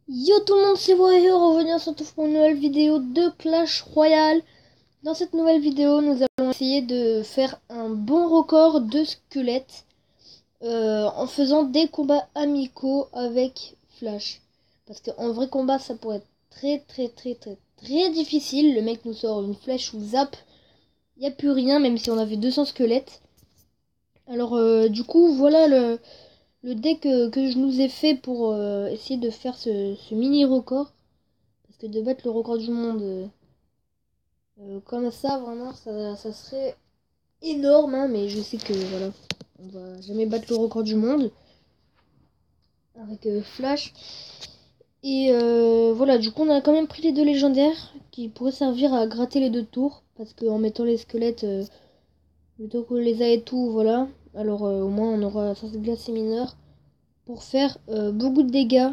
Yo tout le monde, c'est Warrior, revenir sur pour une nouvelle vidéo de Clash Royale. Dans cette nouvelle vidéo, nous allons essayer de faire un bon record de squelettes en faisant des combats amicaux avec Flash. Parce qu'en vrai combat, ça pourrait être très difficile. Le mec nous sort une flèche ou zap, il n'y a plus rien, même si on avait 200 squelettes. Alors du coup, voilà le deck que je nous ai fait pour essayer de faire ce mini record. Parce que de battre le record du monde comme ça, vraiment, ça serait énorme. Hein, mais je sais que voilà, on va jamais battre le record du monde avec Flash. Et voilà, du coup, on a quand même pris les deux légendaires qui pourraient servir à gratter les deux tours. Parce qu'en mettant les squelettes, plutôt qu'on les a et tout, voilà. Alors au moins, on aura ça glace et mineur pour faire beaucoup de dégâts.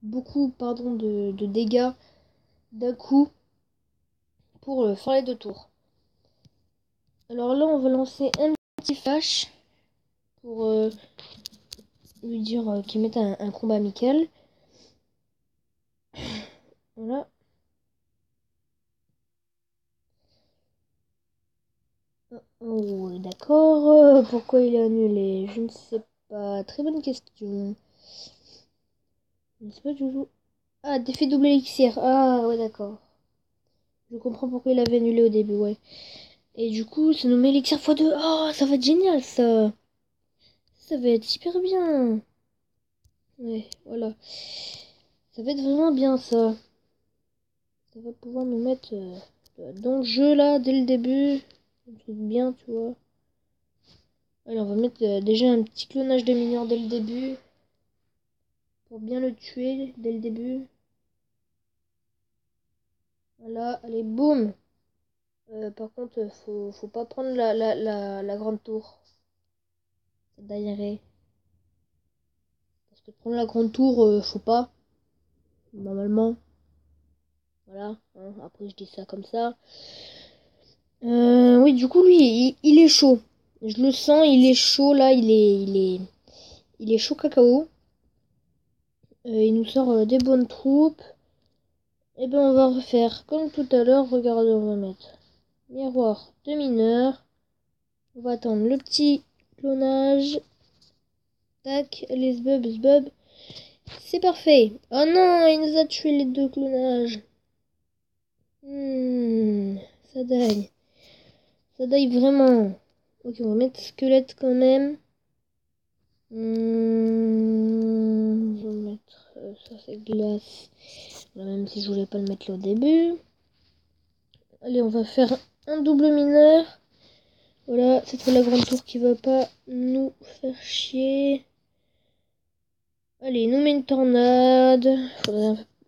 Beaucoup, pardon, de dégâts d'un coup pour faire les deux tours. Alors là, on va lancer un petit flash pour lui dire qu'il mette un combat amical. Voilà. Oh, d'accord. Pourquoi il est annulé? Je ne sais pas. Très bonne question. Je ne sais pas du tout. Ah, défait double élixir. Ah, ouais, d'accord. Je comprends pourquoi il avait annulé au début, ouais. Et du coup, ça nous met élixir x2. Oh, ça va être génial, ça. Ça va être super bien. Ouais, voilà. Ça va être vraiment bien, ça. Ça va pouvoir nous mettre dans le jeu, là, dès le début. Un truc bien, tu vois. Allez, on va mettre déjà un petit clonage de mineur dès le début. Pour bien le tuer dès le début. Voilà, allez, boum. Par contre, faut pas prendre la grande tour. D'aérer. Parce que prendre la grande tour, faut pas. Normalement. Voilà. Hein, après, je dis ça comme ça. Oui, du coup, lui, il est chaud. Je le sens, il est chaud, là. Il est chaud cacao. Il nous sort des bonnes troupes. Et ben, on va refaire comme tout à l'heure. Regardez, on va mettre miroir de mineur. On va attendre le petit clonage. Tac, les sbub. C'est parfait. Oh non, il nous a tué les deux clonages. Ça daille. Ça daille vraiment. Ok, on va mettre squelette quand même. Je vais mettre ça, c'est glace. Là, même si je voulais pas le mettre là au début. Allez, on va faire un double mineur. Voilà, c'est la grande tour qui va pas nous faire chier. Allez, il nous met une tornade.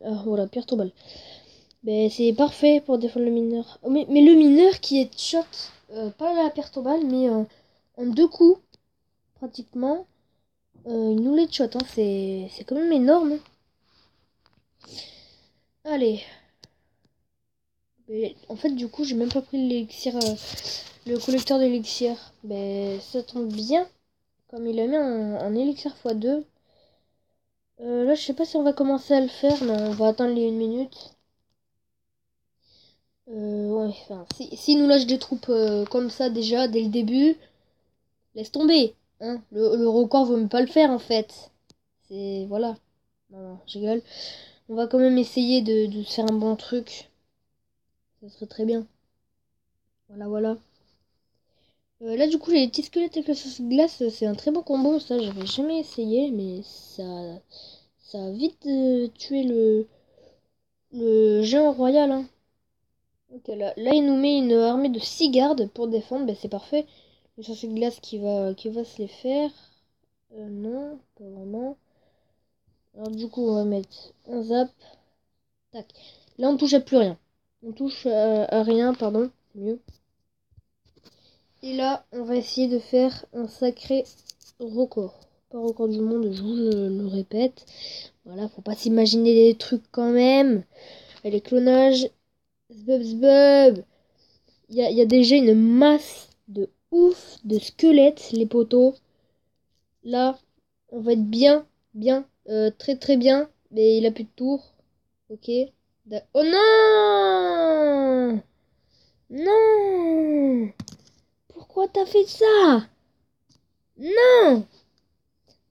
Ah, voilà, pierre tombale. Ben, c'est parfait pour défendre le mineur. Oh, mais le mineur qui est shot, pas la pierre tombale, mais en deux coups, pratiquement. Il nous les shot, hein. C'est quand même énorme. Allez. Mais, en fait, du coup, j'ai même pas pris l'élixir, le collecteur d'élixir. Ben, ça tombe bien. Comme il a mis un élixir x2. Là, je sais pas si on va commencer à le faire, mais on va attendre les 1 minute. Ouais, enfin, si nous lâche des troupes comme ça déjà, dès le début, laisse tomber. Hein. Le record vaut même pas le faire, en fait. C'est... Voilà. Non, je rigole. On va quand même essayer de se faire un bon truc. Ça serait très bien. Voilà. Là, du coup, les petits squelettes avec la sauce glace, c'est un très bon combo. Ça, j'avais jamais essayé, mais ça a vite tué le géant royal. Hein. Ok, là, il nous met une armée de 6 gardes pour défendre. Ben, c'est parfait. Une sauce glace qui va se les faire. Non, pas vraiment. Alors, du coup, on va mettre un zap. Tac. Là, on touche à plus rien. On touche à rien, pardon. C'est mieux. Et là, on va essayer de faire un sacré record. Pas record du monde, je vous le répète. Voilà, faut pas s'imaginer des trucs quand même. Les clonages. Zbub. Il y a déjà une masse de ouf de squelettes, les poteaux. Là, on va être bien. Très bien. Mais il a plus de tour. Ok. Oh non! Non! Pourquoi t'as fait ça? Non!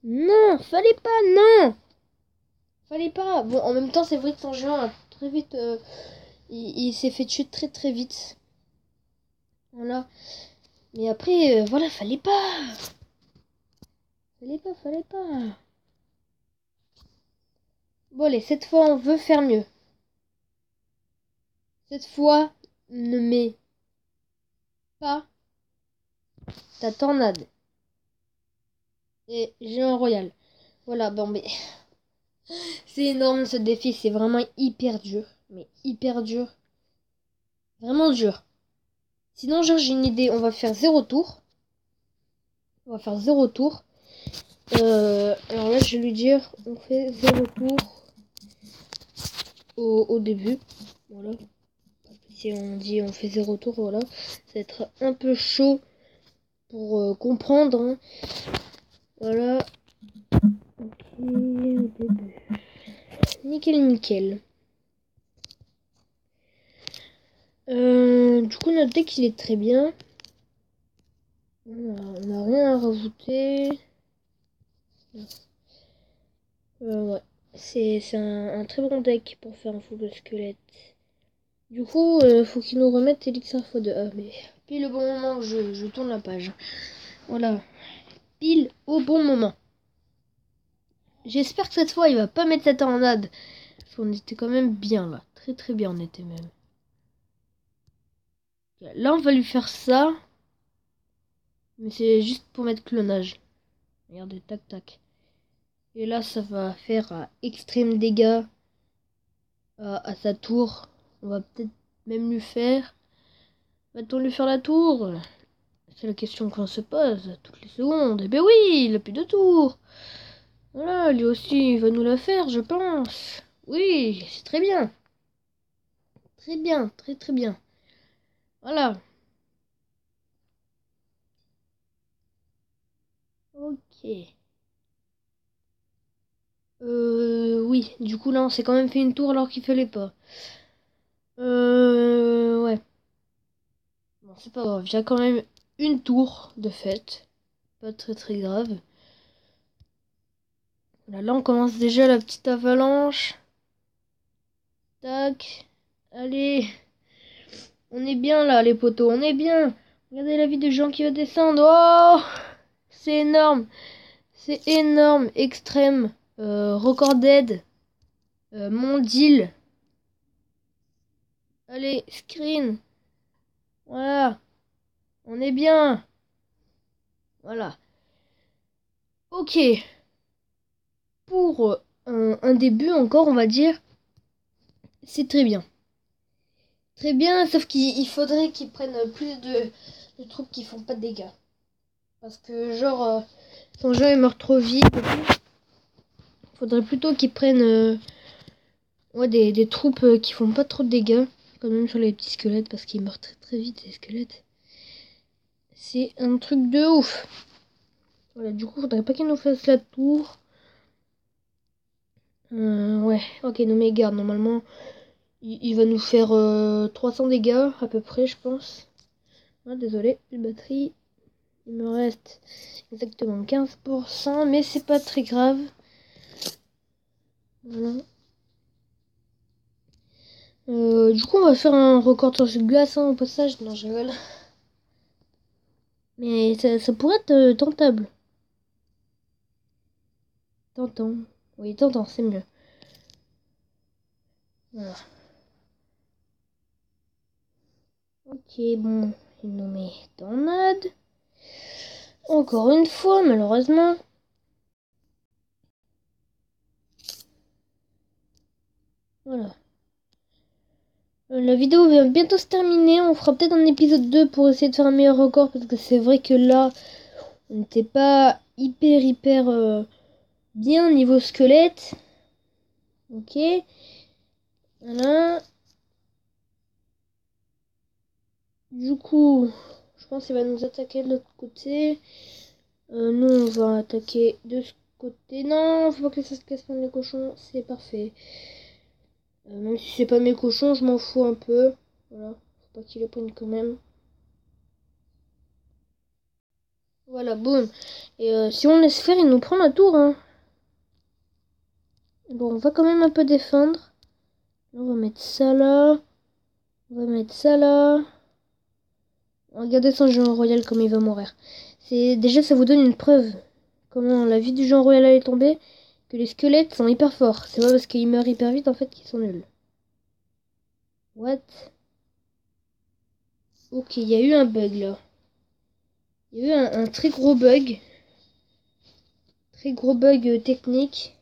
Non! Fallait pas, non! Fallait pas. Bon, en même temps, c'est vrai que son géant a très vite... il s'est fait tuer très très vite. Voilà. Mais après, voilà, fallait pas. Fallait pas. Bon, allez, cette fois, on veut faire mieux. Cette fois, ne mets pas ta tornade. Et géant royal. Voilà, bon, mais c'est énorme ce défi. C'est vraiment hyper dur. Mais hyper dur. Vraiment dur. Sinon, genre, j'ai une idée. On va faire 0 tour. On va faire 0 tour. Alors là, je vais lui dire, on fait 0 tour au début. Voilà. Si on dit on fait 0 tour, voilà. Ça va être un peu chaud pour comprendre. Hein. Voilà. Ok, au début. Nickel, nickel. Du coup, notre deck, il est très bien. On n'a rien à rajouter. Ouais. C'est un très bon deck pour faire un full de squelette. Du coup, faut qu'il nous remette Elixir x2. Ah, mais pile au bon moment que je tourne la page. Voilà. Pile au bon moment. J'espère que cette fois, il va pas mettre cette tornade. Parce qu'on était quand même bien, là. Très très bien, on était même. Là, on va lui faire ça. Mais c'est juste pour mettre clonage. Regardez, tac tac. Et là, ça va faire extrême dégâts à sa tour. On va peut-être même lui faire. Va-t-on lui faire la tour? C'est la question qu'on se pose toutes les secondes. Eh ben oui, il a plus de tour. Voilà, lui aussi, il va nous la faire, je pense. Oui, c'est très bien. Très bien, très très bien. Voilà. Ok. Oui, du coup là, on s'est quand même fait une tour alors qu'il fallait pas. Ouais. Bon, c'est pas grave, j'ai quand même une tour de fait. Pas très très grave. Là, on commence déjà la petite avalanche. Tac. Allez. On est bien là, les poteaux, on est bien. Regardez la vie de gens qui va descendre. Oh, c'est énorme. C'est énorme. Extrême. Record dead. Mondil. Allez, screen. Voilà. On est bien. Voilà. Ok. Pour un début encore, on va dire, c'est très bien. Très bien, sauf qu'il faudrait qu'ils prennent plus de troupes qui font pas de dégâts. Parce que genre, son jeu il meurt trop vite. Faudrait plutôt qu'ils prennent ouais, des troupes qui font pas trop de dégâts. Quand même sur les petits squelettes, parce qu'ils meurent très très vite les squelettes. C'est un truc de ouf. Voilà, du coup, faudrait pas qu'ils nous fassent la tour. Ouais, ok, nos mégardes, normalement, il va nous faire 300 dégâts à peu près, je pense. Ah, désolé, une batterie. Il me reste exactement 15%, mais c'est pas très grave. Voilà. Du coup, on va faire un record sur ce glace au passage. Non, je rigole. Mais ça pourrait être tentable. Tentant. Oui, tentant, c'est mieux. Voilà. Ok, bon, il nous met tornade. Encore une fois, malheureusement. Voilà. La vidéo va bientôt se terminer. On fera peut-être un épisode 2 pour essayer de faire un meilleur record. Parce que c'est vrai que là, on n'était pas hyper bien niveau squelette. Ok. Voilà. Du coup, je pense qu'il va nous attaquer de l'autre côté. Nous, on va attaquer de ce côté. Non, faut pas que ça se casse les cochons. C'est parfait. Même si c'est pas mes cochons, je m'en fous un peu. Voilà. Faut pas qu'ils les prennent quand même. Voilà, boum. Et si on laisse faire, il nous prend la tour, hein. Bon, on va quand même un peu défendre. On va mettre ça là. On va mettre ça là. Regardez son géant royal comme il va mourir. Déjà, ça vous donne une preuve. Comment la vie du géant royal est tombée. Que les squelettes sont hyper forts. C'est pas parce qu'ils meurent hyper vite en fait qu'ils sont nuls. What? Ok, il y a eu un bug là. Il y a eu un très gros bug. Très gros bug technique.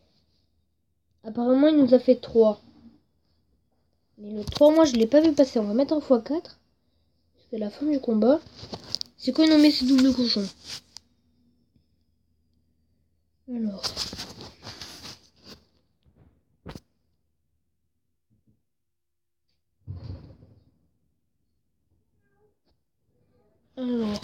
Apparemment, il nous a fait 3. Mais le 3, moi, je l'ai pas vu passer. On va mettre en x4. C'est la fin du combat. C'est quoi nommer ces doubles cochons? Alors. Alors.